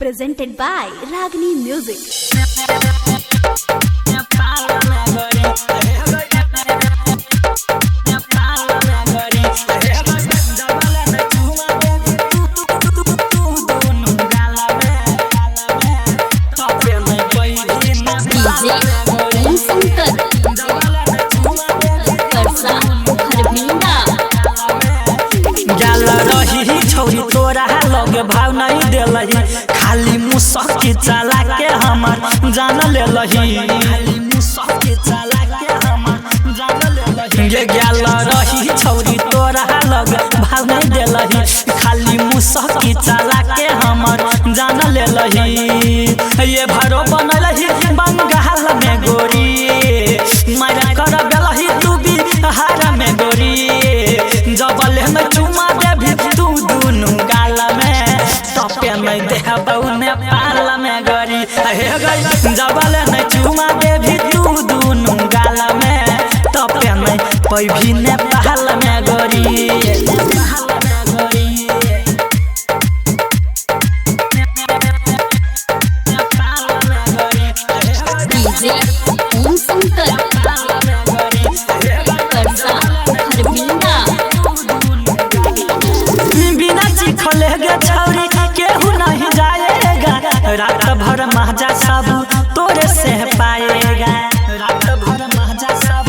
presented by Ragini Music. छोरी तोरा लगे भाव नहीं दिलही खाली मुसक के चला के हमर जान लेलही खाली मुसक के चला के हमर जान लेलही ये गेल रही छोरी तोरा लगे भाव नहीं दिलही खाली मुसक के चला के हमर जान लेलही ये भरो बनलही बंगाल में गोरी मारा कर बेलही तू भी हार में गोरी जबल में चुमा देभी तू दुनु गाल में तपे में देहबौ नेपाल में गरी हे गई जबल में चुमा देभी तू दुनु गाल में तपे में पैभी नेपाल में गरी छौरी केहू नहीं जाएगा रात भर महजा सब तोरे से पाएगा रात भर महजा सब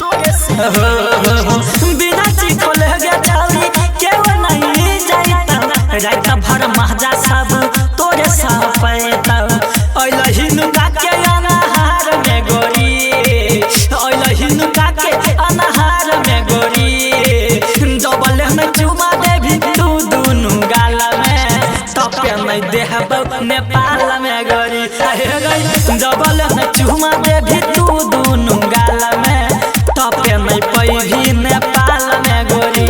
तोरे से बिना चिखल गे छौरी केहू नहीं जाएगा रात भर महजा सब तोरे से पाएगा ओइलही नुका के अनहार में गोरी ओइलही नुका के अनहार में गोरी जबल में चुमा देभी तू दुनु गाल में तपे में देहबौ नेपाल में गरी हे गई जबल में चुमा देभी तू दुनु गाल में तपे में पैभी नेपाल में गोरी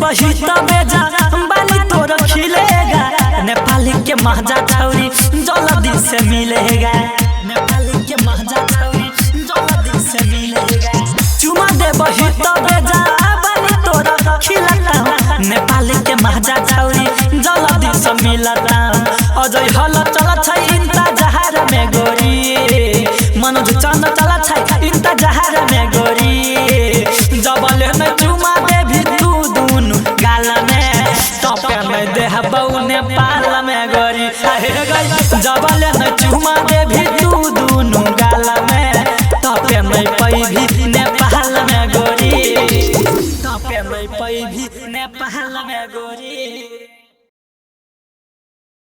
बही तबे जा बाली तोर खिलेगा नेपाली के महजा छौरी जल्दी से मिलेगा नेपाली के महजा छौरी जल्दी से मिलेगा चुमा दे बही तबे जा बाली तोर खिलेगा नेपाली के महजा छौरी जल्दी से मिलता अजय हल चल छै इंता जहार में गोरी मनोज चंद चल छै इंता जहार में गोरी जबल में चुमा देभी तू दुनु गाल में तपे में देहबौ नेपाल में गोरी हे गई जबल में चुमा देभी तू दुनु गाल में तपे में पैभी नेपाल में गोरी तपे में पैभी नेपाल में गोरी।